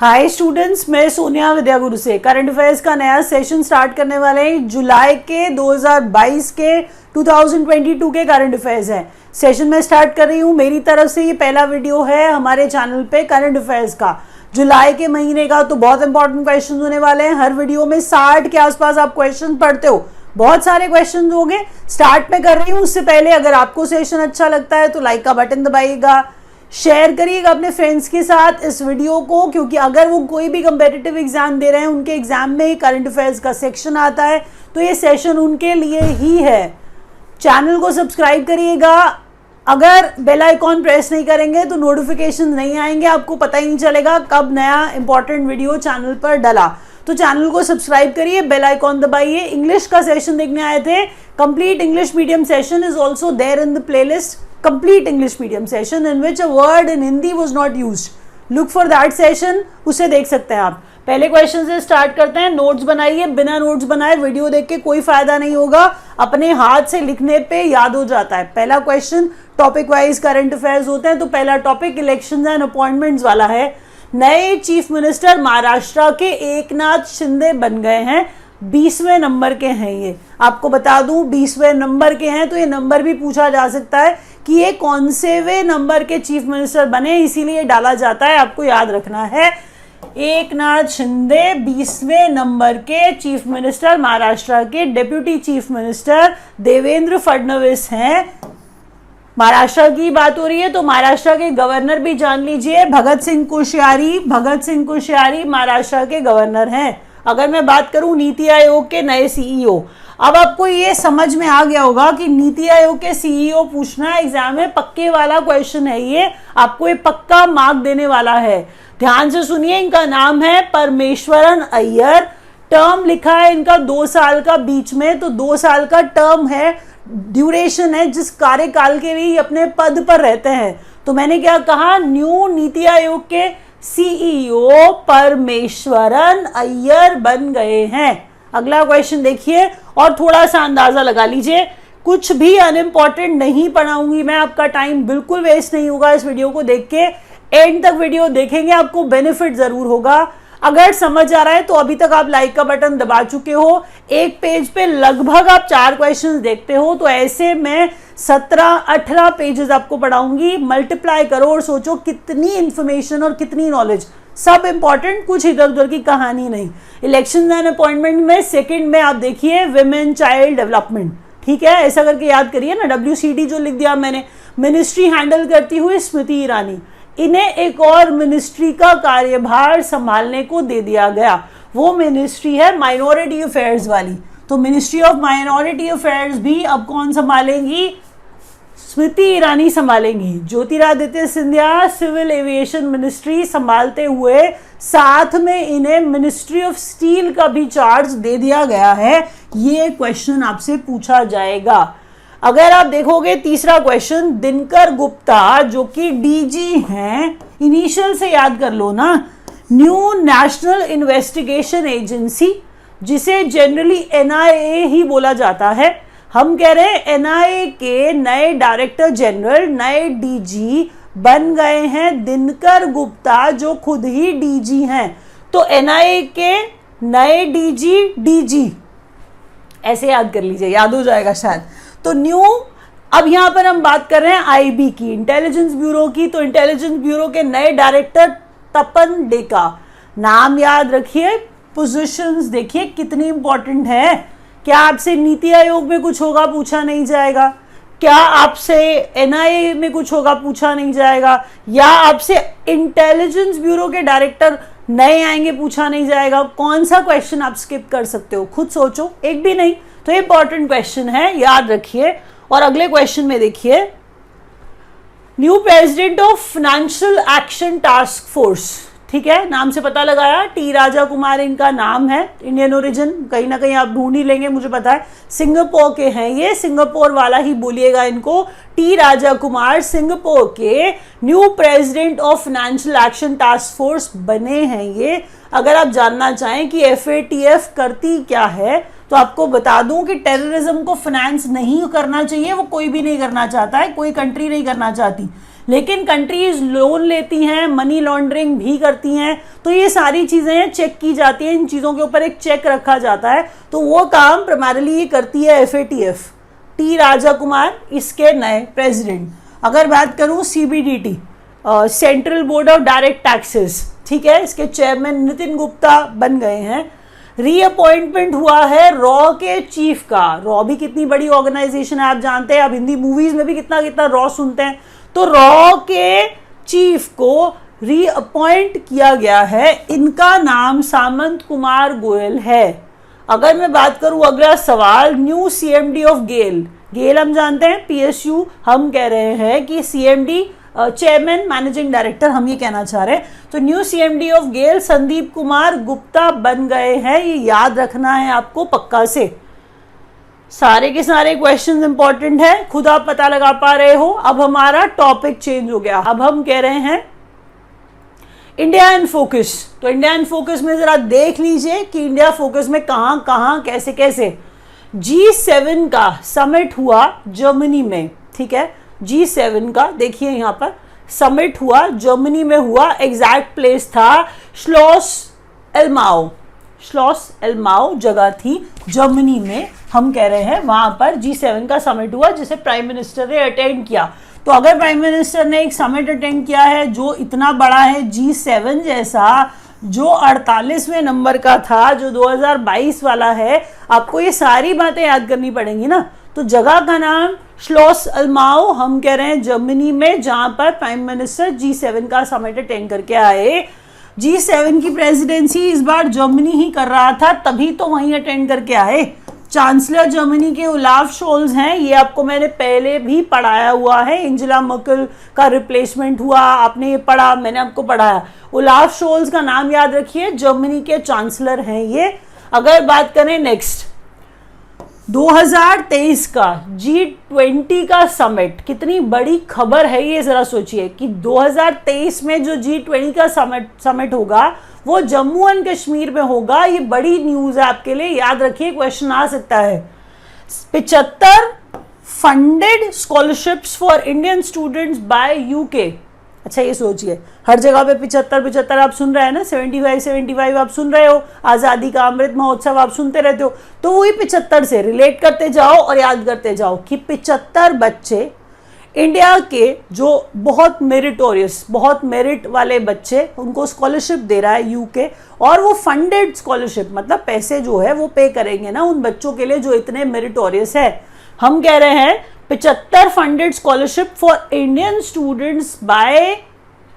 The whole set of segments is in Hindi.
हाय स्टूडेंट्स, मैं सोनिया विद्या गुरु से करंट अफेयर्स का नया सेशन स्टार्ट करने वाले हैं। जुलाई के 2022 के 2022 के करंट अफेयर्स हैं। सेशन में स्टार्ट कर रही हूँ। मेरी तरफ से ये पहला वीडियो है हमारे चैनल पे करंट अफेयर्स का जुलाई के महीने का। तो बहुत इंपॉर्टेंट क्वेश्चन होने वाले हैं। हर वीडियो में 60 के आसपास आप क्वेश्चन पढ़ते हो, बहुत सारे क्वेश्चन होंगे। स्टार्ट में कर रही हूँ, उससे पहले अगर आपको सेशन अच्छा लगता है तो लाइक का बटन दबाइएगा, शेयर करिएगा अपने फ्रेंड्स के साथ इस वीडियो को, क्योंकि अगर वो कोई भी कंपेटिटिव एग्जाम दे रहे हैं, उनके एग्जाम में ही करंट अफेयर्स का सेक्शन आता है, तो ये सेशन उनके लिए ही है। चैनल को सब्सक्राइब करिएगा। अगर बेल आइकॉन प्रेस नहीं करेंगे तो नोटिफिकेशन नहीं आएंगे, आपको पता ही नहीं चलेगा कब नया इंपॉर्टेंट वीडियो चैनल पर डला। तो चैनल को सब्सक्राइब करिए, बेल आइकॉन दबाइए। इंग्लिश का सेशन देखने आए थे, complete English medium session is also there in the playlist, complete English medium session in which a word in Hindi was not used. Look for that session, उसे देख सकते हैं आप। पहले क्वेश्चन से स्टार्ट करते हैं। नोट्स बनाइए, बिना नोट्स बनाए वीडियो देख के कोई फायदा नहीं होगा। अपने हाथ से लिखने पे याद हो जाता है। पहला question topic wise current affairs होते हैं, तो पहला टॉपिक इलेक्शंस एंड अपॉइंटमेंट्स वाला है। नए चीफ मिनिस्टर महाराष्ट्र के एकनाथ शिंदे बन गए हैं। 20वें नंबर के हैं ये, आपको बता दूं 20वें नंबर के हैं, तो ये नंबर भी पूछा जा सकता है कि ये कौन से वे नंबर के चीफ मिनिस्टर बने, इसीलिए डाला जाता है, आपको याद रखना है। एकनाथ शिंदे 20वें नंबर के चीफ मिनिस्टर, महाराष्ट्र के deputy chief minister Devendra Fadnavis हैं। महाराष्ट्र की बात हो रही है तो महाराष्ट्र के गवर्नर भी जान लीजिए, भगत सिंह कोश्यारी महाराष्ट्र के गवर्नर हैं। अगर मैं बात करूं नीति आयोग के नए सीईओ, अब आपको ये समझ में आ गया होगा कि नीति आयोग के सीईओ पूछना एग्जाम में पक्के वाला क्वेश्चन है, ये आपको ये पक्का मार्क देने वाला है। ध्यान से सुनिए, इनका नाम है परमेश्वरन अय्यर। टर्म लिखा है इनका 2 साल का बीच में, तो 2 साल का टर्म है, ड्यूरेशन है जिस कार्यकाल के लिए अपने पद पर रहते हैं। तो मैंने क्या कहा, न्यू नीति आयोग के सीईओ परमेश्वरन अय्यर बन गए हैं। अगला क्वेश्चन देखिए और थोड़ा सा अंदाजा लगा लीजिए। कुछ भी अनइम्पॉर्टेंट नहीं पढ़ाऊंगी मैं, आपका टाइम बिल्कुल वेस्ट नहीं होगा। इस वीडियो को देख के एंड तक वीडियो देखेंगे, आपको बेनिफिट जरूर होगा। अगर समझ आ रहा है तो अभी तक आप लाइक का बटन दबा चुके हो। एक पेज पे लगभग आप 4 क्वेश्चंस देखते हो, तो ऐसे मैं 17-18 पेजेस आपको पढ़ाऊंगी। मल्टीप्लाई करो और सोचो कितनी इंफॉर्मेशन और कितनी नॉलेज, सब इंपॉर्टेंट, कुछ इधर उधर की कहानी नहीं। इलेक्शन एंड अपॉइंटमेंट में सेकंड में आप देखिए विमेन चाइल्ड डेवलपमेंट, ठीक है, ऐसा करके याद करिए ना। WCD जो लिख दिया मैंने, मिनिस्ट्री हैंडल करती हुई स्मृति ईरानी, इन्हें एक और मिनिस्ट्री का कार्यभार संभालने को दे दिया गया। वो मिनिस्ट्री है माइनॉरिटी अफेयर्स वाली, तो मिनिस्ट्री ऑफ माइनॉरिटी अफेयर्स भी अब कौन संभालेंगी, स्मृति ईरानी संभालेंगी। Jyotiraditya Scindia civil aviation ministry संभालते हुए साथ में इन्हें मिनिस्ट्री ऑफ स्टील का भी चार्ज दे दिया गया है। ये क्वेश्चन आपसे पूछा जाएगा। अगर आप देखोगे तीसरा क्वेश्चन, दिनकर गुप्ता जो कि डीजी हैं, इनिशियल से याद कर लो ना, न्यू नेशनल इन्वेस्टिगेशन एजेंसी, जिसे जनरली NIA ही बोला जाता है। हम कह रहे हैं NIA के नए डायरेक्टर जनरल, नए डीजी बन गए हैं दिनकर गुप्ता, जो खुद ही डीजी हैं। तो NIA के नए डीजी ऐसे याद कर लीजिए, याद हो जाएगा शायद। तो न्यू, अब यहां पर हम बात कर रहे हैं IB की, इंटेलिजेंस ब्यूरो की, तो इंटेलिजेंस ब्यूरो के नए डायरेक्टर तपन डेका। नाम याद रखिए, पोजीशंस देखिए कितनी इंपॉर्टेंट है। क्या आपसे नीति आयोग में कुछ होगा, पूछा नहीं जाएगा। क्या आपसे NIA में कुछ होगा, पूछा नहीं जाएगा। या आपसे इंटेलिजेंस ब्यूरो के डायरेक्टर नए आएंगे, पूछा नहीं जाएगा। कौन सा क्वेश्चन आप स्किप कर सकते हो, खुद सोचो, एक भी नहीं। तो ये इंपॉर्टेंट क्वेश्चन है, याद रखिए। और अगले क्वेश्चन में देखिए, new president of financial action task force, ठीक है, नाम से पता लगाया, टी राजा कुमार इनका नाम है। इंडियन ओरिजिन, कहीं ना कहीं आप ढूंढ ही लेंगे, मुझे पता है। सिंगापुर के हैं ये, सिंगापुर वाला ही बोलिएगा इनको। टी राजा कुमार सिंगापुर के new president of financial action task force बने हैं ये। अगर आप जानना चाहें कि FATF करती क्या है, तो आपको बता दूं कि टेररिज्म को फाइनेंस नहीं करना चाहिए, वो कोई भी नहीं करना चाहता है, कोई कंट्री नहीं करना चाहती। लेकिन कंट्रीज लोन लेती हैं, मनी लॉन्ड्रिंग भी करती हैं, तो ये सारी चीज़ें चेक की जाती हैं, इन चीज़ों के ऊपर एक चेक रखा जाता है। तो वो काम प्राइमरीली ये करती है FATF, टी राजा कुमार इसके नए प्रेसिडेंट। अगर बात करूँ CBDT, central board of direct taxes, ठीक है, इसके चेयरमैन नितिन गुप्ता बन गए हैं। रीअपॉइंटमेंट हुआ है रॉ के चीफ का। रॉ भी कितनी बड़ी ऑर्गेनाइजेशन है, आप जानते हैं, आप हिंदी मूवीज में भी कितना कितना रॉ सुनते हैं। तो रॉ के चीफ को रीअपॉइंट किया गया है, इनका नाम सामंत कुमार गोयल है। अगर मैं बात करूं अगला सवाल, न्यू CMD ऑफ गेल। गेल हम जानते हैं PSU, हम कह रहे हैं कि CMD चेयरमैन मैनेजिंग डायरेक्टर हम ये कहना चाह रहे हैं। तो न्यू CMD ऑफ गेल संदीप कुमार गुप्ता बन गए हैं, ये याद रखना है आपको पक्का से। सारे के सारे क्वेश्चंस इंपॉर्टेंट है, खुद आप पता लगा पा रहे हो। अब हमारा टॉपिक चेंज हो गया, अब हम कह रहे हैं इंडिया इन फोकस। तो इंडिया इन फोकस में जरा देख लीजिए कि इंडिया फोकस में कहां कहां कैसे कैसे। G7 का समिट हुआ जर्मनी में, ठीक है, G7 का देखिए यहां पर समिट हुआ जर्मनी में हुआ, एग्जैक्ट प्लेस था श्लॉस एल्माओ। श्लॉस एल्माओ जगह थी जर्मनी में, हम कह रहे हैं वहां पर G7 का समिट हुआ जिसे प्राइम मिनिस्टर ने अटेंड किया। तो अगर प्राइम मिनिस्टर ने एक समिट अटेंड किया है जो इतना बड़ा है, G7 जैसा, जो 48वें नंबर का था, जो 2022 वाला है, आपको ये सारी बातें याद करनी पड़ेंगी ना। तो जगह का नाम श्लॉस एल्माओ, हम कह रहे हैं जर्मनी में, जहां पर प्राइम मिनिस्टर G7 का समिट अटेंड करके आए। G7 की प्रेसिडेंसी इस बार जर्मनी ही कर रहा था, तभी तो वहीं अटेंड करके आए। चांसलर जर्मनी के ओलाफ शोल्ज हैं, ये आपको मैंने पहले भी पढ़ाया हुआ है। एंजेला मर्केल का रिप्लेसमेंट हुआ, आपने ये पढ़ा, मैंने आपको पढ़ाया। ओलाफ शोल्ज का नाम याद रखिए, जर्मनी के चांसलर हैं ये। अगर बात करें नेक्स्ट 2023 का G20 का समिट, कितनी बड़ी खबर है ये, जरा सोचिए कि 2023 में जो G20 का समिट होगा वो जम्मू एंड कश्मीर में होगा। ये बड़ी न्यूज है आपके लिए, याद रखिए, क्वेश्चन आ सकता है। 75 funded scholarships for Indian students by UK। अच्छा ये सोचिए, हर जगह पे 75 आप सुन रहे हैं ना, 75 आप सुन रहे हो, आज़ादी का अमृत महोत्सव आप सुनते रहते हो। तो वही 75 से रिलेट करते जाओ और याद करते जाओ कि 75 बच्चे इंडिया के जो बहुत मेरिटोरियस, बहुत मेरिट वाले बच्चे, उनको स्कॉलरशिप दे रहा है UK। और वो फंडेड स्कॉलरशिप, मतलब पैसे जो है वो पे करेंगे ना उन बच्चों के लिए जो इतने मेरिटोरियस है। हम कह रहे हैं 75 funded scholarship for Indian students by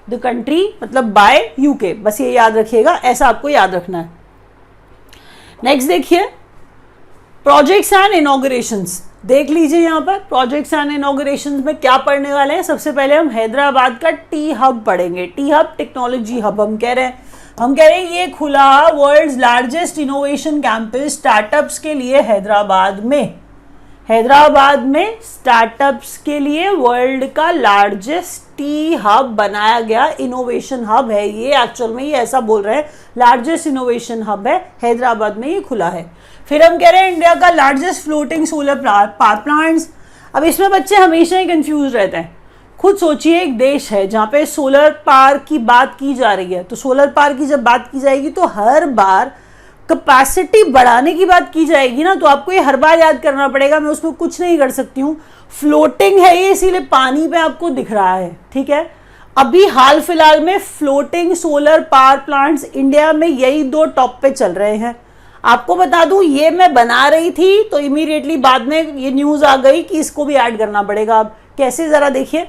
the country, मतलब बाय UK। बस ये याद रखिएगा, ऐसा आपको याद रखना है। नेक्स्ट देखिए, प्रोजेक्ट्स एंड इनॉग्रेशंस। देख लीजिए यहाँ पर प्रोजेक्ट्स एंड इनॉग्रेशंस में क्या पढ़ने वाले हैं। सबसे पहले हम हैदराबाद का टी हब पढ़ेंगे। टी हब टेक्नोलॉजी हब हम कह रहे हैं ये खुला world's largest innovation campus startups के लिए हैदराबाद में। हैदराबाद में स्टार्टअप्स के लिए वर्ल्ड का लार्जेस्ट टी हब बनाया गया, इनोवेशन हब है ये। एक्चुअल में ये ऐसा बोल रहे हैं, लार्जेस्ट इनोवेशन हब है, हैदराबाद में ये खुला है। फिर हम कह रहे हैं इंडिया का largest floating solar power plants. अब इसमें बच्चे हमेशा ही कंफ्यूज रहते हैं। खुद सोचिए, एक देश है जहाँ पे सोलर पावर की बात की जा रही है, तो सोलर पावर की जब बात की जाएगी तो हर बार कैपेसिटी बढ़ाने की बात की जाएगी ना, तो आपको ये हर बार याद करना पड़ेगा। मैं उसमें कुछ नहीं कर सकती हूँ, फ्लोटिंग है ये, इसीलिए पानी पे आपको दिख रहा है, ठीक है। अभी हाल फिलहाल में floating solar power plants India में यही 2 टॉप पे चल रहे हैं। आपको बता दूं, ये मैं बना रही थी तो इमीडिएटली बाद में ये न्यूज आ गई कि इसको भी ऐड करना पड़ेगा। अब कैसे, जरा देखिए।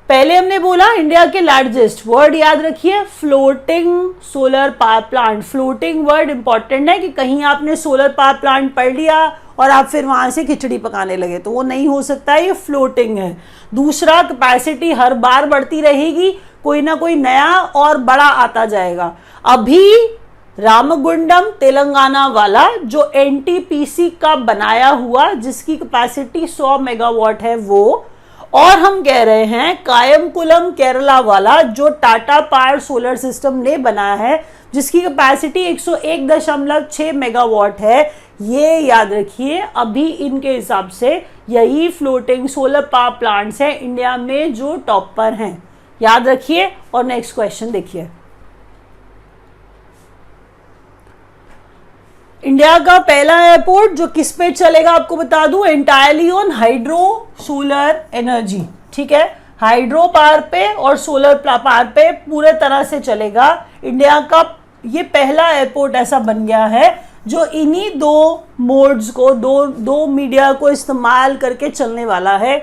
पहले हमने बोला इंडिया के लार्जेस्ट, वर्ड याद रखिए floating solar power plant. Floating word important है कि कहीं आपने सोलर पावर प्लांट पढ़ लिया और आप फिर वहां से खिचड़ी पकाने लगे, तो वो नहीं हो सकता है, ये फ्लोटिंग है। दूसरा, कैपेसिटी हर बार बढ़ती रहेगी, कोई ना कोई नया और बड़ा आता जाएगा। अभी रामगुंडम तेलंगाना वाला जो NTPC का बनाया हुआ, जिसकी कैपेसिटी 100 मेगावाट है वो, और हम कह रहे हैं कायमकुलम केरला वाला जो टाटा पावर सोलर सिस्टम ने बनाया है, जिसकी कैपेसिटी 101.6 मेगावाट है। ये याद रखिए, अभी इनके हिसाब से यही फ्लोटिंग सोलर पावर प्लांट्स है इंडिया में जो टॉप पर हैं, याद रखिए। और नेक्स्ट क्वेश्चन देखिए, इंडिया का पहला एयरपोर्ट जो किस पे चलेगा आपको बता दूं, entirely on hydro solar energy, ठीक है, हाइड्रो पावर पे और सोलर पावर पे पूरे तरह से चलेगा। इंडिया का ये पहला एयरपोर्ट ऐसा बन गया है जो इन्हीं दो मोड्स को, दो मीडिया को इस्तेमाल करके चलने वाला है।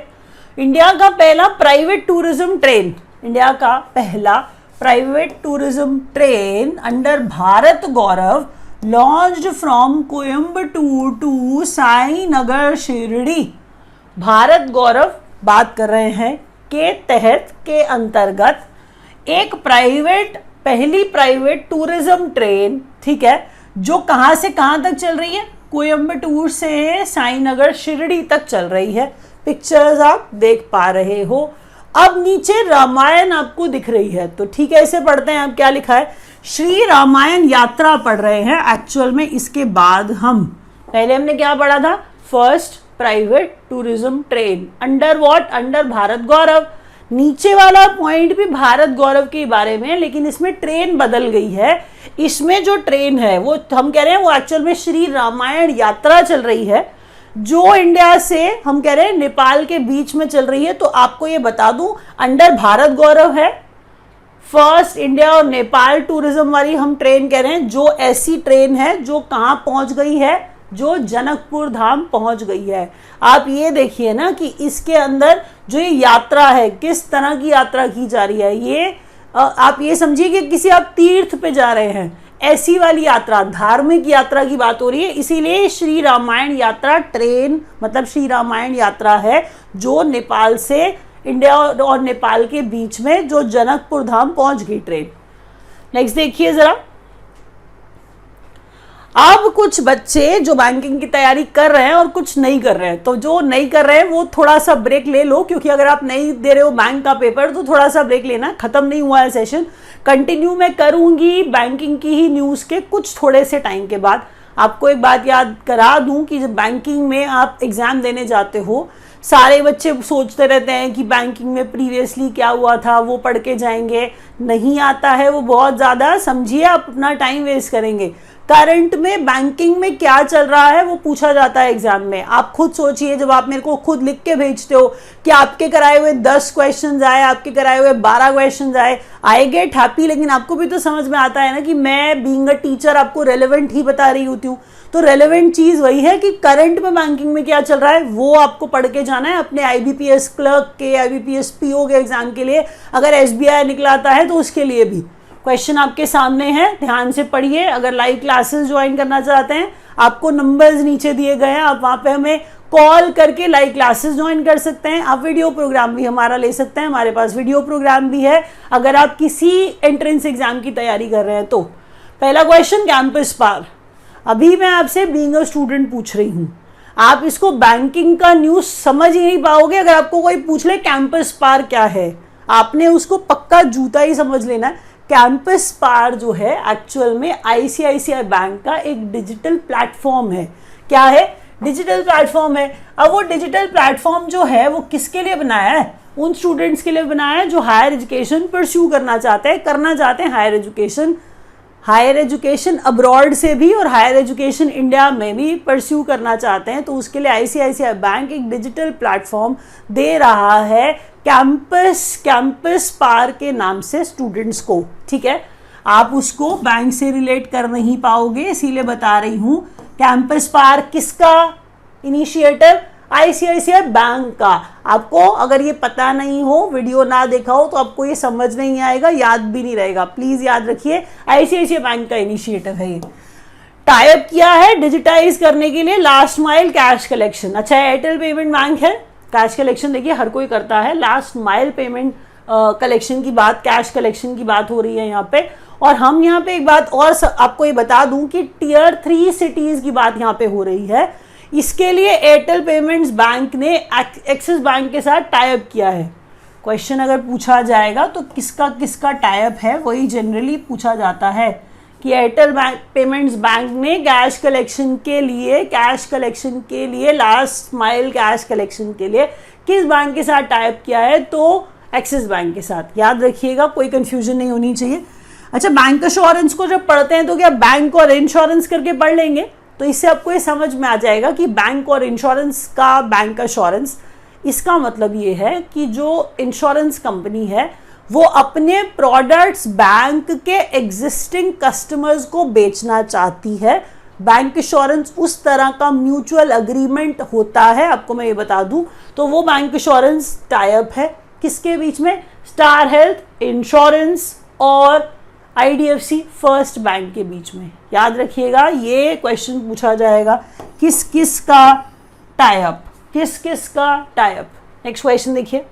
इंडिया का पहला प्राइवेट टूरिज्म ट्रेन, इंडिया का पहला private tourism train under Bharat Gaurav launched from Coimbatore to Sainagar Shirdi, Bharat Gaurav बात कर रहे हैं के तहत के अंतर्गत एक पहली प्राइवेट टूरिज्म ट्रेन, ठीक है, जो कहां से कहां तक चल रही है, कोयम्बटूर से साईनगर शिरडी तक चल रही है। पिक्चर्स आप देख पा रहे हो। अब नीचे रामायण आपको दिख रही है, तो ठीक है, इसे पढ़ते हैं। आप क्या लिखा है, श्री रामायण यात्रा पढ़ रहे हैं एक्चुअल में। इसके बाद पहले हमने क्या पढ़ा था, first private tourism train under what, under Bharat Gaurav. नीचे वाला पॉइंट भी भारत गौरव के बारे में है, लेकिन इसमें ट्रेन बदल गई है। इसमें जो ट्रेन है वो हम कह रहे हैं वो एक्चुअल में श्री रामायण यात्रा चल रही है, जो इंडिया से हम कह रहे हैं नेपाल के बीच में चल रही है। तो आपको ये बता दूं, अंडर भारत गौरव है, फर्स्ट इंडिया और नेपाल टूरिज्म वाली हम ट्रेन कह रहे हैं, जो ऐसी ट्रेन है जो कहां पहुंच गई है, जो जनकपुर धाम पहुंच गई है। आप ये देखिए ना कि इसके अंदर जो ये यात्रा है, किस तरह की यात्रा की जा रही है। ये आप ये समझिए कि किसी आप तीर्थ पे जा रहे हैं, ऐसी वाली यात्रा, धार्मिक यात्रा की बात हो रही है। इसीलिए श्री रामायण यात्रा ट्रेन मतलब श्री रामायण यात्रा है, जो नेपाल से इंडिया और नेपाल के बीच में जो जनकपुर धाम पहुंच गई ट्रेन। नेक्स्ट देखिए जरा, अब कुछ बच्चे जो बैंकिंग की तैयारी कर रहे हैं और कुछ नहीं कर रहे हैं, तो जो नहीं कर रहे हैं वो थोड़ा सा ब्रेक ले लो, क्योंकि अगर आप नहीं दे रहे हो बैंक का पेपर तो थोड़ा सा ब्रेक लेना, खत्म नहीं हुआ है सेशन, कंटिन्यू मैं करूंगी बैंकिंग की ही न्यूज के कुछ थोड़े से टाइम के बाद। आपको एक बात याद करा दूं कि जब बैंकिंग में आप एग्जाम देने जाते हो, सारे बच्चे सोचते रहते हैं कि बैंकिंग में प्रीवियसली क्या हुआ था वो पढ़ के जाएंगे, नहीं आता है वो बहुत ज़्यादा, समझिए आप अपना टाइम वेस्ट करेंगे। करंट में बैंकिंग में क्या चल रहा है वो पूछा जाता है एग्जाम में। आप खुद सोचिए, जब आप मेरे को खुद लिख के भेजते हो कि आपके कराए हुए 10 क्वेश्चन आए, आपके कराए हुए 12 क्वेश्चन आए, आई गेट हैप्पी, लेकिन आपको भी तो समझ में आता है ना कि मैं बीइंग अ टीचर आपको रेलेवेंट ही बता रही होती हूँ। तो रेलेवेंट चीज वही है कि करंट में बैंकिंग में क्या चल रहा है वो आपको पढ़ के जाना है अपने IBPS क्लर्क के, IBPS PO के एग्जाम के लिए। अगर SBI निकलाता है तो उसके लिए भी क्वेश्चन आपके सामने हैं, ध्यान से पढ़िए। अगर लाइव क्लासेस ज्वाइन करना चाहते हैं, आपको नंबर्स नीचे दिए गए हैं, आप वहाँ पे हमें कॉल करके लाइव क्लासेस ज्वाइन कर सकते हैं। आप वीडियो प्रोग्राम भी हमारा ले सकते हैं, हमारे पास वीडियो प्रोग्राम भी है अगर आप किसी एंट्रेंस एग्जाम की तैयारी कर रहे हैं तो। पहला क्वेश्चन, कैंपस पार। अभी मैं आपसे बीइंग अ स्टूडेंट पूछ रही हूँ, आप इसको बैंकिंग का न्यूज समझ ही नहीं पाओगे अगर आपको कोई पूछ ले कैंपस पार क्या है। आपने उसको पक्का जूता ही समझ लेना है। कैंपस पार जो है एक्चुअल में ICICI बैंक का एक डिजिटल प्लेटफॉर्म है। क्या है? डिजिटल प्लेटफॉर्म है। अब वो डिजिटल प्लेटफॉर्म जो है वो किसके लिए बनाया है? उन स्टूडेंट्स के लिए बनाया है जो हायर एजुकेशन परस्यू करना चाहते हैं हायर एजुकेशन अब्रॉड से भी और हायर एजुकेशन इंडिया में भी परस्यू करना चाहते हैं। तो उसके लिए ICICI बैंक एक डिजिटल प्लेटफॉर्म दे रहा है कैंपस पार के नाम से स्टूडेंट्स को। ठीक है, आप उसको बैंक से रिलेट कर नहीं पाओगे, इसीलिए बता रही हूं। कैंपस पार किसका इनिशिएटिव? ICICI बैंक का। आपको अगर ये पता नहीं हो, वीडियो ना देखा हो, तो आपको ये समझ नहीं आएगा, याद भी नहीं रहेगा। प्लीज याद रखिए, ICICI बैंक का इनिशिएटिव है ये। टाइप किया है डिजिटाइज करने के लिए लास्ट माइल कैश कलेक्शन। अच्छा, एयरटेल पेमेंट बैंक है, कैश कलेक्शन देखिए हर कोई करता है। लास्ट माइल पेमेंट कलेक्शन की बात, कैश कलेक्शन की बात हो रही है यहाँ पे। और हम यहाँ पे एक बात और आपको ये बता दूं कि Tier 3 सिटीज की बात यहाँ पे हो रही है। इसके लिए एयरटेल पेमेंट्स बैंक ने एक्सिस बैंक के साथ टाइप किया है। क्वेश्चन अगर पूछा जाएगा तो किसका किसका टाइप है, वही जनरली पूछा जाता है कि एयरटेल पेमेंट्स बैंक ने कैश कलेक्शन के लिए लास्ट माइल कैश कलेक्शन के लिए किस बैंक के साथ टाइप किया है, तो एक्सिस बैंक के साथ। याद रखिएगा, कोई कंफ्यूजन नहीं होनी चाहिए। अच्छा, बैंक अश्योरेंस को जब पढ़ते हैं तो क्या बैंक और इंश्योरेंस करके पढ़ लेंगे, तो इससे आपको ये समझ में आ जाएगा कि बैंक और इंश्योरेंस का बैंक अश्योरेंस, इसका मतलब ये है कि जो इंश्योरेंस कंपनी है वो अपने प्रोडक्ट्स बैंक के एग्जिस्टिंग कस्टमर्स को बेचना चाहती है। बैंक इंश्योरेंस उस तरह का म्यूचुअल अग्रीमेंट होता है, आपको मैं ये बता दूं, तो वो बैंक इंश्योरेंस टाइप है किसके बीच में, स्टार हेल्थ इंश्योरेंस और IDFC फर्स्ट बैंक के बीच में। याद रखिएगा, ये क्वेश्चन पूछा जाएगा, किस किस का टाइप, किस किस का टाइप। नेक्स्ट क्वेश्चन देखिए,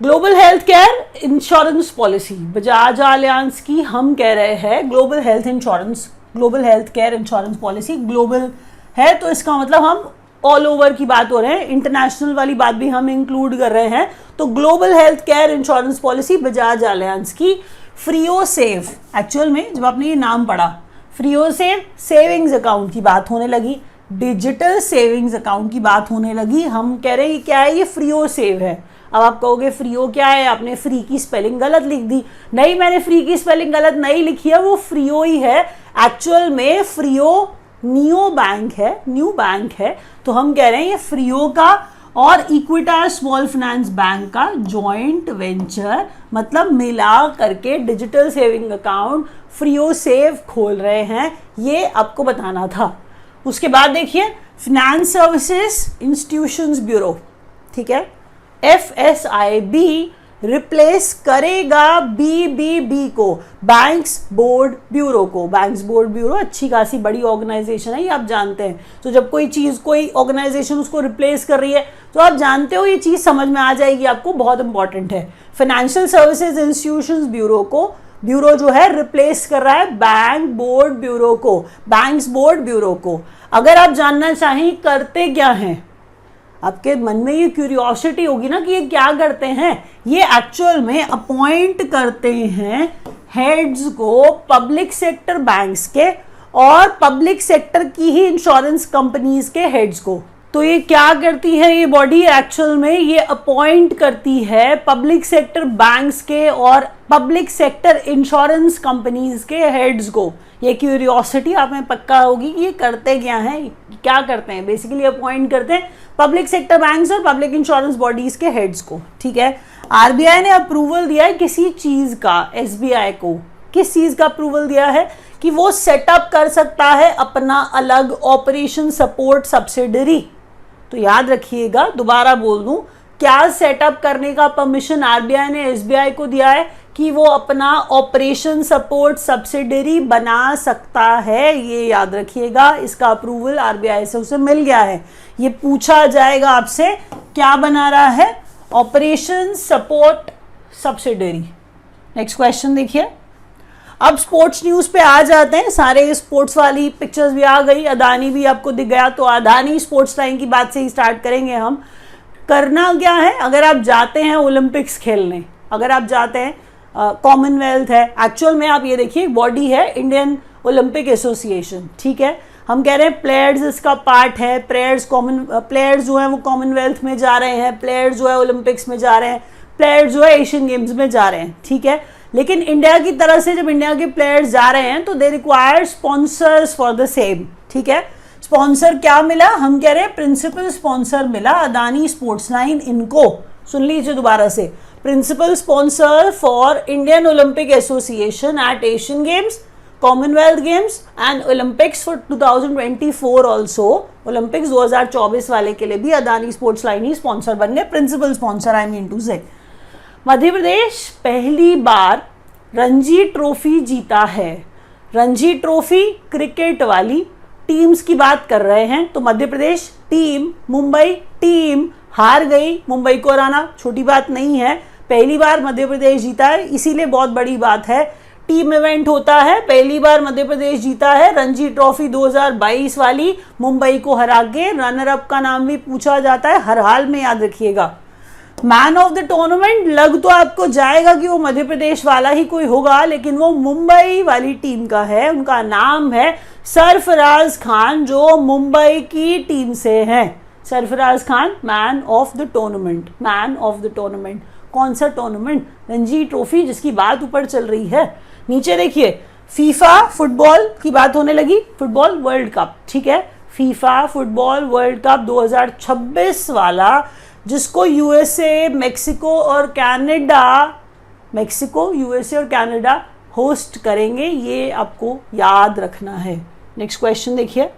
global health care insurance policy, Bajaj alliance की हम कह रहे हैं global health care insurance policy global है, तो इसका मतलब हम ऑल ओवर की बात हो रहे हैं, इंटरनेशनल वाली बात भी हम इंक्लूड कर रहे हैं। तो global health care insurance policy Bajaj alliance की फ्रीओ सेव, एक्चुअल में जब आपने ये नाम पढ़ा फ्रीओ सेव, सेविंग्स अकाउंट की बात होने लगी, डिजिटल सेविंग्स अकाउंट की बात होने लगी। हम कह रहे हैं क्या है, ये फ्रीओ सेव है। अब आप कहोगे फ्रीओ क्या है, आपने फ्री की स्पेलिंग गलत लिख दी। नहीं, मैंने फ्री की स्पेलिंग गलत नहीं लिखी है, वो फ्रीओ ही है। एक्चुअल में फ्रीओ न्यू बैंक है, तो हम कह रहे हैं ये फ्रीओ का और इक्विटास स्मॉल फाइनेंस बैंक का जॉइंट वेंचर, मतलब मिला करके डिजिटल सेविंग अकाउंट फ्रीओ सेव खोल रहे हैं, ये आपको बताना था। उसके बाद देखिए, फाइनेंस सर्विसेज इंस्टीट्यूशंस ब्यूरो, ठीक है, FSIB रिप्लेस करेगा BBB को, बैंक्स बोर्ड ब्यूरो को। बैंक्स बोर्ड ब्यूरो अच्छी खासी बड़ी ऑर्गेनाइजेशन है, ये आप जानते हैं। तो जब कोई चीज़, कोई ऑर्गेनाइजेशन उसको रिप्लेस कर रही है, तो आप जानते हो, ये चीज़ समझ में आ जाएगी आपको, बहुत इंपॉर्टेंट है। फाइनेंशियल सर्विसेज इंस्टीट्यूशंस ब्यूरो को, ब्यूरो जो है रिप्लेस कर रहा है बैंक बोर्ड ब्यूरो को, बैंक्स बोर्ड ब्यूरो को। अगर आप जानना चाहें करते क्या हैं, आपके मन में ये क्यूरियोसिटी होगी ना कि ये क्या करते हैं, ये एक्चुअल में अपॉइंट करते हैं हेड्स को पब्लिक सेक्टर बैंक्स के और पब्लिक सेक्टर की ही इंश्योरेंस कंपनीज के हेड्स को। तो ये क्या करती है ये बॉडी, एक्चुअल में ये अपॉइंट करती है पब्लिक सेक्टर बैंक्स के और पब्लिक सेक्टर इंश्योरेंस कंपनीज के हेड्स को। ये क्यूरियोसिटी आप में पक्का होगी कि ये करते क्या हैं, क्या करते हैं, बेसिकली अपॉइंट करते हैं पब्लिक सेक्टर बैंक्स और पब्लिक इंश्योरेंस बॉडीज के हेड्स को, ठीक है। RBI ने अप्रूवल दिया है किसी चीज का, SBI को किस चीज का अप्रूवल दिया है, कि वो सेटअप कर सकता है अपना अलग ऑपरेशन सपोर्ट सब्सिडरी। तो याद रखिएगा, दोबारा बोल दूं, क्या सेटअप करने का परमिशन RBI ने SBI को दिया है, कि वो अपना ऑपरेशन सपोर्ट सब्सिडरी बना सकता है। ये याद रखिएगा, इसका अप्रूवल RBI से उसे मिल गया है। ये पूछा जाएगा आपसे, क्या बना रहा है, operation support subsidiary. Next question देखिए, अब स्पोर्ट्स न्यूज पे आ जाते हैं। सारे स्पोर्ट्स वाली पिक्चर्स भी आ गई, अदानी भी आपको दिख गया, तो अदानी स्पोर्ट्स लाइन की बात से ही स्टार्ट करेंगे हम। करना क्या है, अगर आप जाते हैं ओलंपिक्स खेलने, अगर आप जाते हैं, कॉमनवेल्थ है, एक्चुअल में आप ये देखिए बॉडी है इंडियन ओलंपिक एसोसिएशन, ठीक है। हम कह रहे हैं प्लेयर्स इसका पार्ट है, प्लेयर्स जो है वो कॉमनवेल्थ में जा रहे हैं, प्लेयर्स जो है ओलंपिक्स में जा रहे हैं, प्लेयर्स जो है एशियन गेम्स में जा रहे हैं, ठीक है। लेकिन इंडिया की तरफ से जब इंडिया के प्लेयर्स जा रहे हैं तो they require sponsors for the same, ठीक है। स्पॉन्सर क्या मिला, हम कह रहे हैं प्रिंसिपल स्पॉन्सर मिला अदानी स्पोर्ट्स लाइन इनको। सुन लीजिए दोबारा से, principal sponsor for Indian Olympic association at Asian games, Commonwealth games and Olympics for 2024 also. Olympics 2024 वाले के लिए भी अदानी स्पोर्ट्स लाइन ही स्पॉन्सर बन गए, principal sponsor I mean to say. Madhya Pradesh पहली बार रणजी ट्रॉफी जीता है। रणजी ट्रॉफी क्रिकेट वाली टीम्स की बात कर रहे हैं, तो मध्य प्रदेश टीम, मुंबई टीम हार गई, मुंबई को हराना छोटी बात नहीं है, पहली बार मध्य प्रदेश जीता है, इसीलिए बहुत बड़ी बात है। टीम इवेंट होता है, पहली बार मध्य प्रदेश जीता है रणजी ट्रॉफी 2022 वाली, मुंबई को हरा के। रनर अप का नाम भी पूछा जाता है, हर हाल में याद रखिएगा। मैन ऑफ द टूर्नामेंट लग तो आपको जाएगा कि वो मध्य प्रदेश वाला ही कोई होगा, लेकिन वो मुंबई वाली टीम का है। उनका नाम है सरफराज खान, जो मुंबई की टीम से हैं। Sarfaraz Khan man of the tournament. Man of the tournament कौन सा टूर्नामेंट? रणजी ट्रॉफी, जिसकी बात ऊपर चल रही है। नीचे देखिए, फीफा फुटबॉल की बात होने लगी, फुटबॉल वर्ल्ड कप, ठीक है, फीफा फुटबॉल वर्ल्ड कप 2026 वाला, जिसको यूएसए, मेक्सिको और कनाडा, मेक्सिको, यूएसए और कनाडा होस्ट करेंगे। ये आपको याद रखना है। नेक्स्ट क्वेश्चन देखिए,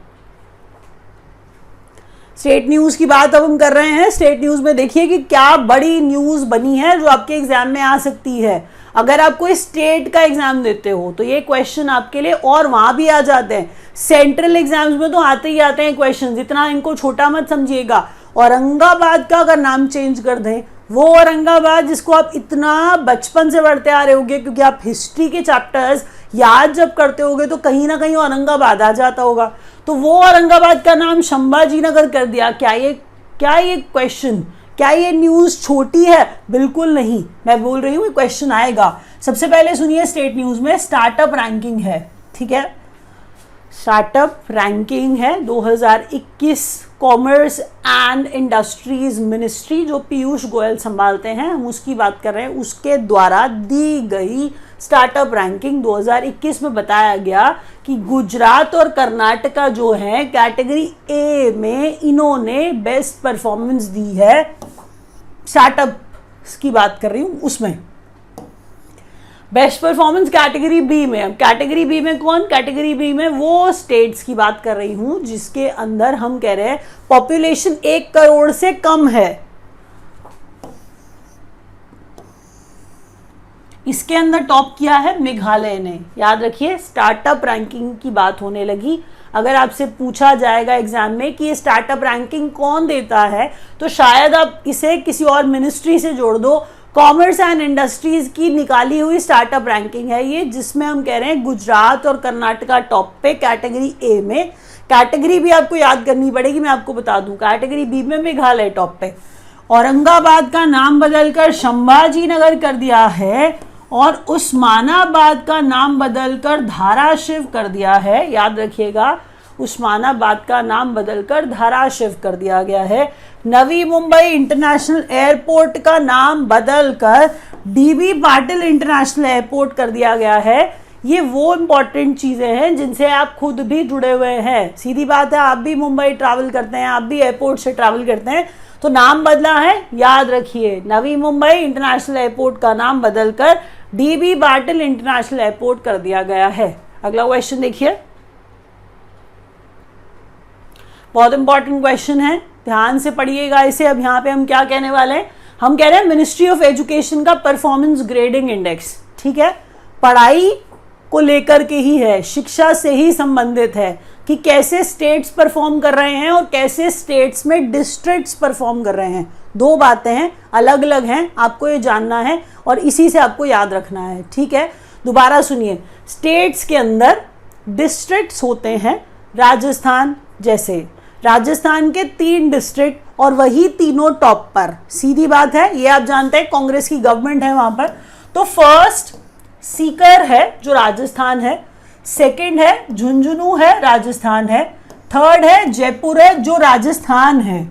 स्टेट न्यूज की बात अब हम कर रहे हैं। स्टेट न्यूज में देखिए कि क्या बड़ी न्यूज बनी है जो आपके एग्जाम में आ सकती है। अगर आप कोई स्टेट का एग्जाम देते हो तो ये क्वेश्चन आपके लिए, और वहां भी आ जाते हैं, सेंट्रल एग्जाम्स में तो आते ही आते हैं क्वेश्चन, इतना इनको छोटा मत समझिएगा। औरंगाबाद का अगर नाम चेंज कर दें, वो औरंगाबाद जिसको आप इतना बचपन से पढ़ते आ रहे होगे, क्योंकि आप हिस्ट्री के चैप्टर्स याद जब करते होगे तो कहीं ना कहीं औरंगाबाद आ जाता होगा, तो वो औरंगाबाद का नाम संभाजी नगर कर दिया। क्या ये क्वेश्चन, क्या ये न्यूज छोटी है? बिल्कुल नहीं, मैं बोल रही हूँ क्वेश्चन आएगा। सबसे पहले सुनिए, स्टेट न्यूज में स्टार्टअप रैंकिंग है, ठीक है, स्टार्टअप रैंकिंग है 2021, कॉमर्स एंड इंडस्ट्रीज मिनिस्ट्री, जो पीयूष गोयल संभालते हैं, हम उसकी बात कर रहे हैं, उसके द्वारा दी गई स्टार्टअप रैंकिंग 2021 में बताया गया कि गुजरात और कर्नाटका जो है कैटेगरी ए में इन्होंने बेस्ट परफॉर्मेंस दी है। स्टार्टअप की बात कर रही हूं, उसमें बेस्ट परफॉर्मेंस कैटेगरी बी में। अब कैटेगरी बी में कौन? कैटेगरी बी में वो स्टेट्स की बात कर रही हूं जिसके अंदर हम कह रहे हैं पॉपुलेशन 1 करोड़ से कम है। इसके अंदर टॉप किया है मेघालय ने। याद रखिए, स्टार्टअप रैंकिंग की बात होने लगी। अगर आपसे पूछा जाएगा एग्जाम में कि ये स्टार्टअप रैंकिंग कौन देता है, तो शायद आप इसे किसी और मिनिस्ट्री से जोड़ दो। कॉमर्स एंड इंडस्ट्रीज की निकाली हुई स्टार्टअप रैंकिंग है ये, जिसमें हम कह रहे हैं गुजरात और कर्नाटका टॉप पे कैटेगरी ए में। कैटेगरी भी आपको याद करनी पड़ेगी, मैं आपको बता दूं, कैटेगरी बी में मेघालय टॉप पे। औरंगाबाद का नाम बदलकर संभाजी नगर कर दिया है और उस्मानाबाद का नाम बदलकर धाराशिव कर दिया है। याद रखिएगा, उस्मानाबाद का नाम बदलकर धाराशिव कर दिया गया है। नवी मुंबई इंटरनेशनल एयरपोर्ट का नाम बदलकर डीबी पाटिल इंटरनेशनल एयरपोर्ट कर दिया गया है। ये वो इंपॉर्टेंट चीजें हैं जिनसे आप खुद भी जुड़े हुए हैं। सीधी बात है, आप भी मुंबई ट्रैवल करते हैं, आप भी एयरपोर्ट से ट्रैवल करते हैं, तो नाम बदला है, याद रखिए, नवी मुंबई इंटरनेशनल एयरपोर्ट का नाम बदलकर डीबी पाटिल इंटरनेशनल एयरपोर्ट कर दिया गया है। अगला क्वेश्चन देखिए, बहुत इंपॉर्टेंट क्वेश्चन है, ध्यान से पढ़िएगा इसे। अब यहाँ पे हम क्या कहने वाले हैं? हम कह रहे हैं मिनिस्ट्री ऑफ एजुकेशन का परफॉर्मेंस ग्रेडिंग इंडेक्स, ठीक है, पढ़ाई को लेकर के ही है, शिक्षा से ही संबंधित है कि कैसे स्टेट्स परफॉर्म कर रहे हैं और कैसे स्टेट्स में डिस्ट्रिक्ट्स परफॉर्म कर रहे हैं। दो बातें हैं, अलग अलग हैं, आपको ये जानना है और इसी से आपको याद रखना है, ठीक है। दोबारा सुनिए, स्टेट्स के अंदर डिस्ट्रिक्ट्स होते हैं, राजस्थान जैसे, राजस्थान के 3 डिस्ट्रिक्ट और वही तीनों टॉप पर। सीधी बात है, ये आप जानते हैं, कांग्रेस की गवर्नमेंट है वहां पर। तो फर्स्ट सीकर है जो राजस्थान है, सेकंड है झुंझुनू है राजस्थान है, थर्ड है जयपुर है जो राजस्थान है।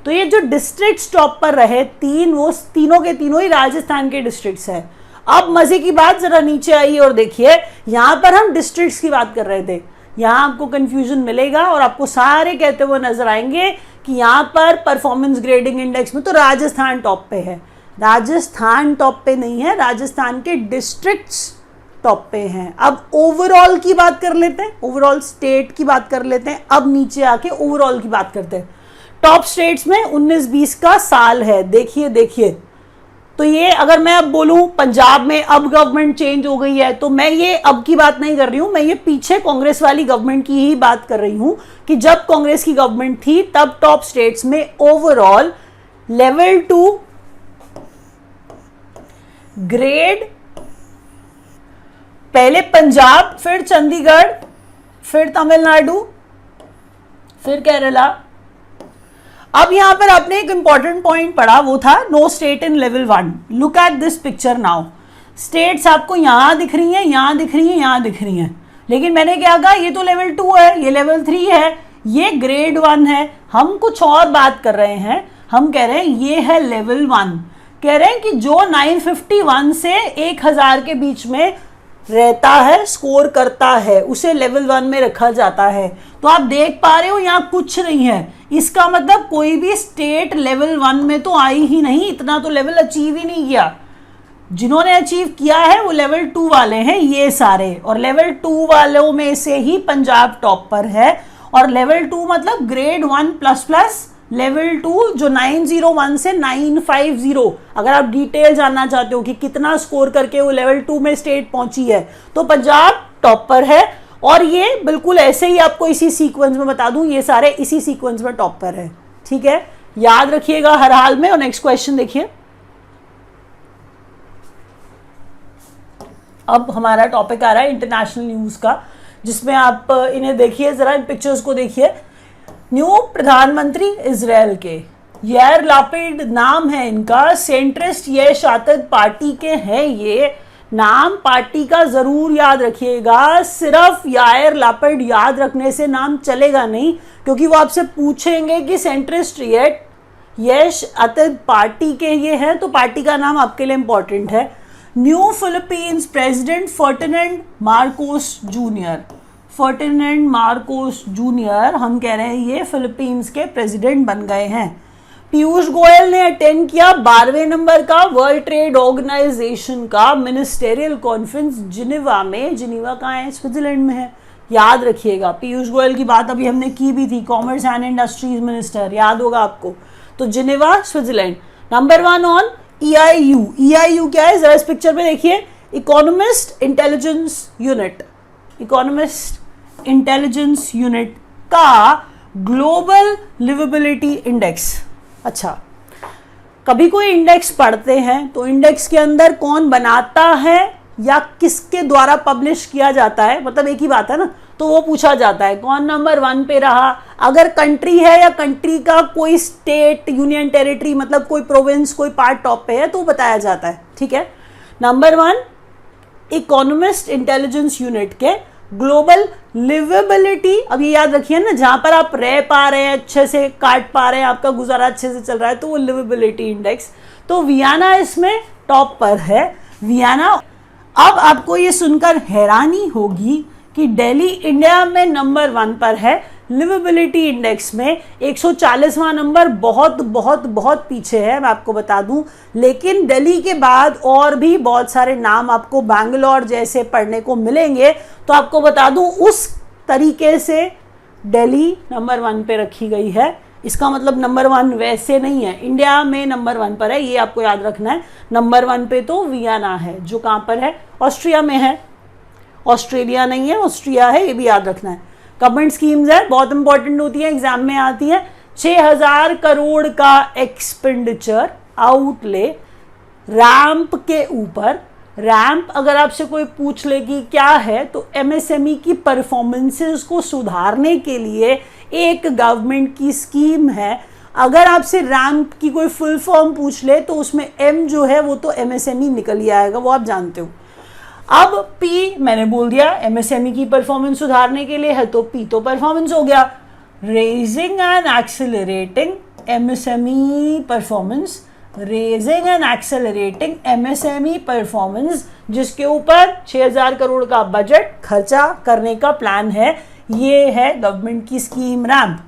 तो ये जो डिस्ट्रिक्ट्स टॉप पर रहे 3, वो तीनों के तीनों ही राजस्थान के डिस्ट्रिक्ट्स है। अब मजे की बात, जरा नीचे आइए और देखिए, यहां पर हम डिस्ट्रिक्ट्स की बात कर रहे थे, यहाँ आपको कंफ्यूजन मिलेगा और आपको सारे कहते हुए नजर आएंगे कि यहाँ पर परफॉर्मेंस ग्रेडिंग इंडेक्स में तो राजस्थान टॉप पे है। राजस्थान टॉप पे नहीं है, राजस्थान के डिस्ट्रिक्ट्स टॉप पे हैं। अब ओवरऑल की बात कर लेते हैं, ओवरऑल स्टेट की बात कर लेते हैं। अब नीचे आके ओवरऑल की बात करते हैं। टॉप स्टेट्स में 19-20 का साल है, देखिए। तो ये अगर मैं अब बोलूं पंजाब में अब गवर्नमेंट चेंज हो गई है, तो मैं ये अब की बात नहीं कर रही हूं, मैं ये पीछे कांग्रेस वाली गवर्नमेंट की ही बात कर रही हूं कि जब कांग्रेस की गवर्नमेंट थी तब टॉप स्टेट्स में ओवरऑल लेवल 2 ग्रेड, पहले पंजाब, फिर चंडीगढ़, फिर तमिलनाडु, फिर केरला। अब यहाँ पर आपने एक इंपॉर्टेंट पॉइंट पढ़ा, वो था no state in level 1। Look at this picture now. States आपको यहाँ दिख रही हैं, यहाँ दिख रही हैं, यहाँ दिख रही हैं, लेकिन मैंने क्या कहा, ये तो लेवल 2 है, ये लेवल 3 है, ये ग्रेड 1 है। हम कुछ और बात कर रहे हैं, हम कह रहे हैं ये है लेवल 1। कह रहे हैं कि जो 951 से 1000 के बीच में रहता है, स्कोर करता है, उसे लेवल 1 में रखा जाता है। तो आप देख पा रहे हो यहाँ कुछ नहीं है, इसका मतलब कोई भी स्टेट लेवल 1 में तो आई ही नहीं, इतना तो लेवल अचीव ही नहीं किया। जिन्होंने अचीव किया है वो लेवल 2 वाले हैं ये सारे, और लेवल 2 वालों में से ही पंजाब टॉप पर है। और लेवल 2 मतलब ग्रेड 1 प्लस प्लस लेवल 2 जो 901 से 950। अगर आप डिटेल जानना चाहते हो कि कितना स्कोर करके वो लेवल 2 में स्टेट पहुंची है, तो पंजाब टॉप पर है। और ये बिल्कुल ऐसे ही आपको इसी सीक्वेंस में बता दूं, ये सारे इसी सीक्वेंस में टॉप पर है, ठीक है, याद रखिएगा हर हाल में। और नेक्स्ट क्वेश्चन देखिए। अब हमारा टॉपिक आ रहा है इंटरनेशनल न्यूज का, जिसमें आप इन्हें देखिए जरा, इन पिक्चर्स को देखिए। न्यू प्रधानमंत्री इजराइल के यार लापिड नाम है इनका, सेंट्रिस्ट यश आतद पार्टी के हैं ये। नाम पार्टी का जरूर याद रखिएगा, सिर्फ यार लापिड याद रखने से नाम चलेगा नहीं, क्योंकि वो आपसे पूछेंगे कि सेंट्रिस्ट यश आतद पार्टी के ये हैं, तो पार्टी का नाम आपके लिए इंपॉर्टेंट है। New Philippines president Ferdinand Marcos junior. Ferdinand Marcos junior, हम कह रहे हैं ये फिलीपींस के प्रेसिडेंट बन गए हैं। पीयूष गोयल ने अटेंड किया 12वें नंबर का वर्ल्ड ट्रेड ऑर्गेनाइजेशन का मिनिस्टेरियल कॉन्फ्रेंस जिनेवा में। जिनेवा कहाँ है? स्विट्जरलैंड में है, याद रखिएगा। पीयूष गोयल की बात अभी हमने की भी थी, कॉमर्स एंड इंडस्ट्रीज मिनिस्टर, याद होगा आपको। तो Geneva Switzerland. Number 1 on EIU। EIU क्या है, जरा इस पिक्चर में देखिए। Economist intelligence unit, economist intelligence unit का ग्लोबल लिवेबिलिटी इंडेक्स। अच्छा, कभी कोई इंडेक्स पढ़ते हैं तो इंडेक्स के अंदर कौन बनाता है या किसके द्वारा पब्लिश किया जाता है, मतलब एक ही बात है ना, तो वो पूछा जाता है कौन नंबर 1 पे रहा। अगर कंट्री है या कंट्री का कोई स्टेट, यूनियन टेरिटरी, मतलब कोई प्रोविंस, कोई पार्ट टॉप पे है, तो बताया जाता है, ठीक है। नंबर 1 इकोनॉमिस्ट इंटेलिजेंस यूनिट के ग्लोबल लिवेबिलिटी। अब ये याद रखिए ना, जहां पर आप रह पा रहे हैं, अच्छे से काट पा रहे हैं, आपका गुजारा अच्छे से चल रहा है, तो वो लिवेबिलिटी इंडेक्स। तो वियना इसमें टॉप पर है, वियना। अब आपको ये सुनकर हैरानी होगी कि दिल्ली इंडिया में नंबर 1 पर है लिवेबिलिटी इंडेक्स में। 140वां नंबर बहुत बहुत बहुत पीछे है, मैं आपको बता दूं। लेकिन दिल्ली के बाद और भी बहुत सारे नाम आपको बैंगलोर जैसे पढ़ने को मिलेंगे, तो आपको बता दूं उस तरीके से दिल्ली नंबर 1 पे रखी गई है। इसका मतलब नंबर 1 वैसे नहीं है, इंडिया में नंबर 1 पर है, ये आपको याद रखना है। नंबर 1 पे तो वियना है, जो कहाँ पर है, ऑस्ट्रिया में है। ऑस्ट्रेलिया नहीं है, ऑस्ट्रिया है, ये भी याद रखना है। गवर्नमेंट स्कीम्स है, बहुत इंपॉर्टेंट होती है, एग्जाम में आती है। 6000 करोड़ का एक्सपेंडिचर आउटले रैंप के ऊपर। रैंप अगर आपसे कोई पूछ ले कि क्या है, तो MSME की परफॉर्मेंसेस को सुधारने के लिए एक गवर्नमेंट की स्कीम है। अगर आपसे रैंप की कोई फुल फॉर्म पूछ ले, तो उसमें M जो है वो तो MSME निकल ही आएगा, वो आप जानते हो। अब P मैंने बोल दिया MSME की परफॉर्मेंस सुधारने के लिए है, तो P तो परफॉर्मेंस हो गया। Raising and accelerating MSME performance, raising and accelerating MSME performance, जिसके ऊपर 6000 करोड़ का बजट खर्चा करने का प्लान है। ये है गवर्नमेंट की स्कीम रैम्प।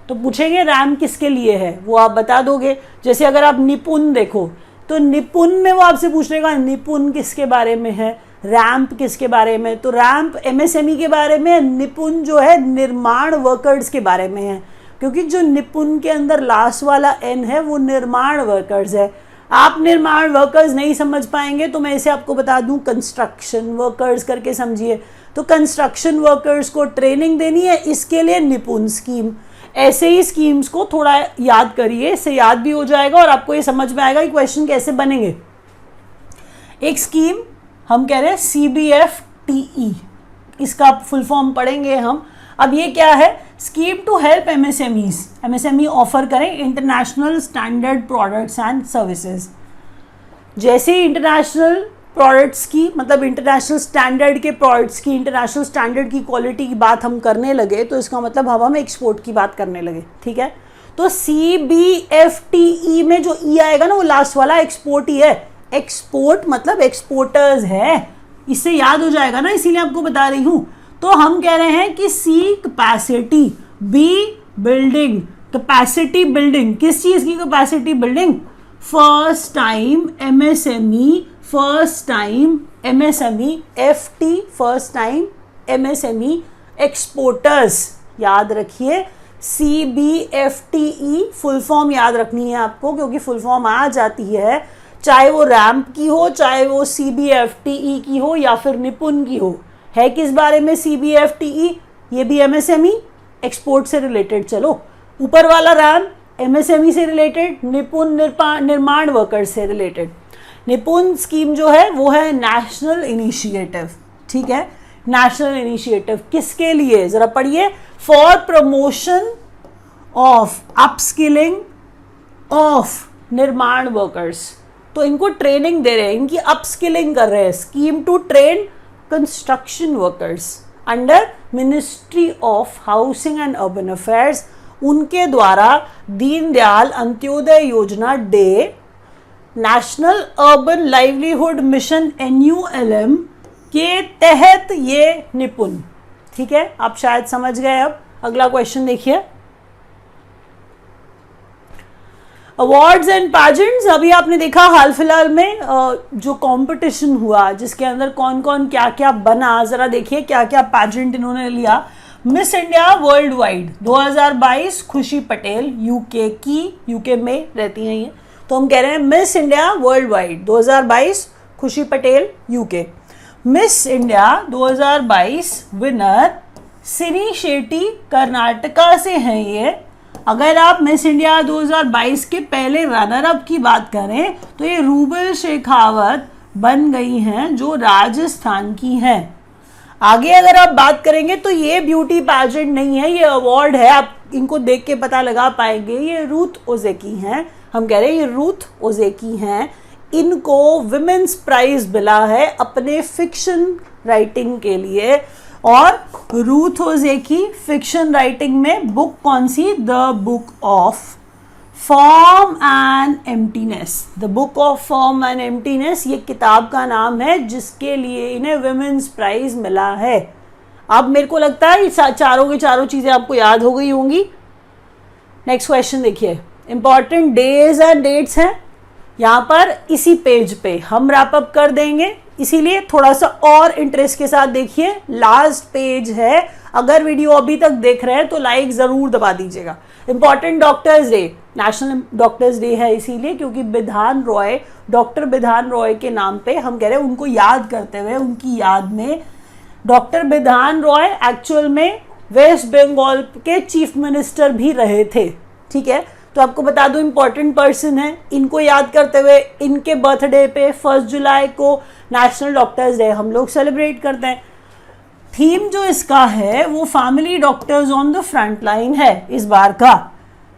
तो पूछेंगे रैम्प किसके लिए है, वो आप बता दोगे। जैसे अगर आप निपुण देखो, तो निपुण में वो आपसे पूछ लेगा निपुण किसके बारे में है, रैंप किसके बारे में। तो रैंप MSME के बारे में, निपुण जो है निर्माण वर्कर्स के बारे में है, क्योंकि जो निपुण के अंदर लास्ट वाला N है वो निर्माण वर्कर्स है। आप निर्माण वर्कर्स नहीं समझ पाएंगे तो मैं इसे आपको बता दूं कंस्ट्रक्शन वर्कर्स करके समझिए। तो कंस्ट्रक्शन वर्कर्स को ट्रेनिंग देनी है, इसके लिए निपुण स्कीम। ऐसे ही स्कीम्स को थोड़ा याद करिए, इससे याद भी हो जाएगा और आपको ये समझ में आएगा कि क्वेश्चन कैसे बनेंगे। एक स्कीम हम कह रहे हैं CBFTE, इसका फुल फॉर्म पढ़ेंगे हम। अब ये क्या है, scheme to help MSMEs, MSME offer करें international standard products and services. जैसे ही इंटरनेशनल प्रोडक्ट्स की, मतलब इंटरनेशनल स्टैंडर्ड के प्रोडक्ट्स की, इंटरनेशनल स्टैंडर्ड की क्वालिटी की बात हम करने लगे, तो इसका मतलब हम एक्सपोर्ट की बात करने लगे, ठीक है। तो CBFTE में जो ई आएगा ना, वो लास्ट वाला एक्सपोर्ट ही है। एक्सपोर्ट मतलब एक्सपोर्टर्स है, इससे याद हो जाएगा ना, इसीलिए आपको बता रही हूं। तो हम कह रहे हैं कि C capacity, B building, capacity building, किस चीज की capacity building, first time MSME, first time MSME, FT first time MSME exporters, याद रखिए। CBFTE फुल फॉर्म याद रखनी है आपको, क्योंकि फुल फॉर्म आ जाती है, चाहे वो रैम्प की हो, चाहे वो CBFTE की हो, या फिर निपुण की हो। है किस बारे में CBFTE, ये भी एमएसएमई एक्सपोर्ट से रिलेटेड। चलो, ऊपर वाला रैम्प एमएसएमई से रिलेटेड, निपुण निर्माण वर्कर्स से रिलेटेड। निपुण स्कीम जो है वो है नेशनल इनिशिएटिव, ठीक है, नेशनल इनिशिएटिव किसके लिए, जरा पढ़िए, for promotion of upskilling of निर्माण वर्कर्स। तो इनको ट्रेनिंग दे रहे हैं, इनकी अपस्किलिंग कर रहे हैं। Scheme to train construction workers under ministry of housing and urban affairs, उनके द्वारा Deendayal Antyodaya Yojana day, national urban livelihood mission NULM के तहत ये निपुण, ठीक है। आप शायद समझ गए। अब अगला क्वेश्चन देखिए, अवार्ड्स एंड पैजेंट्स। अभी आपने देखा हाल फिलहाल में जो कंपटीशन हुआ, जिसके अंदर कौन कौन क्या क्या बना, जरा देखिए क्या क्या पैजेंट इन्होंने लिया। मिस इंडिया वर्ल्ड वाइड 2022 खुशी पटेल, यूके की, यूके में रहती हैं ये, तो हम कह रहे हैं मिस इंडिया वर्ल्ड वाइड 2022 खुशी Patel, UK. Miss India 2022 winner सिनी शेट्टी, कर्नाटका से हैं ये। अगर आप मिस इंडिया 2022 के पहले रनर अप की बात करें तो ये रूबल शेखावत बन गई हैं, जो राजस्थान की हैं। आगे अगर आप बात करेंगे तो ये ब्यूटी पैजेंट नहीं है, ये अवार्ड है, आप इनको देख के पता लगा पाएंगे। ये रूथ ओजेकी हैं, हम कह रहे हैं ये रूथ ओजेकी हैं। इनको विमेंस प्राइज मिला है अपने फिक्शन राइटिंग के लिए। और रूथ ओजेकी फिक्शन राइटिंग में बुक कौन सी, the book of form and emptiness, the book of form and emptiness ये किताब का नाम है, जिसके लिए इन्हें विमेंस प्राइज मिला है। अब मेरे को लगता है चारों की चारों चीजें आपको याद हो गई होंगी। नेक्स्ट क्वेश्चन देखिए, इंपॉर्टेंट डेज एंड डेट्स हैं यहाँ पर, इसी पेज पे हम रैप अप कर देंगे, इसीलिए थोड़ा सा और इंटरेस्ट के साथ देखिए। लास्ट पेज है, अगर वीडियो अभी तक देख रहे हैं तो लाइक जरूर दबा दीजिएगा। Important doctors day, national doctors day है इसीलिए क्योंकि बिधान रॉय, डॉक्टर बिधान रॉय के नाम पे हम कह रहे हैं, उनको याद करते हुए, उनकी याद में। डॉक्टर बिधान रॉय एक्चुअल में वेस्ट बंगाल के चीफ मिनिस्टर भी रहे थे, ठीक है। तो आपको बता दूं इंपॉर्टेंट पर्सन है, इनको याद करते हुए इनके बर्थडे पे 1 जुलाई को नेशनल डॉक्टर्स डे हम लोग सेलिब्रेट करते हैं। थीम जो इसका है वो family doctors on the front line है इस बार का।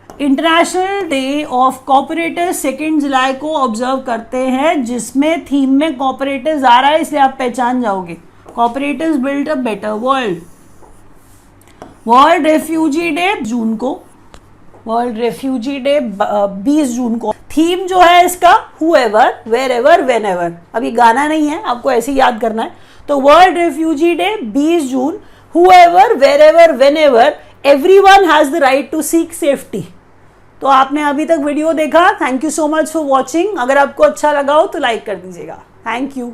इंटरनेशनल डे ऑफ कॉपरेटर्स 2 जुलाई को ऑब्जर्व करते हैं, जिसमें थीम में कॉपरेटर्स आ रहा है, इसलिए आप पहचान जाओगे। Cooperators build a better world. World refugee day जून को, वर्ल्ड रेफ्यूजी डे 20 जून को। थीम जो है इसका हुएवर, वेरेवर, व्हेनेवर। अब ये गाना नहीं है, आपको ऐसे याद करना है। तो world refugee day 20 June, whoever, wherever, whenever, everyone has the right to seek safety. तो आपने अभी तक वीडियो देखा, thank you so much for watching. अगर आपको अच्छा लगा हो तो लाइक कर दीजिएगा। Thank you.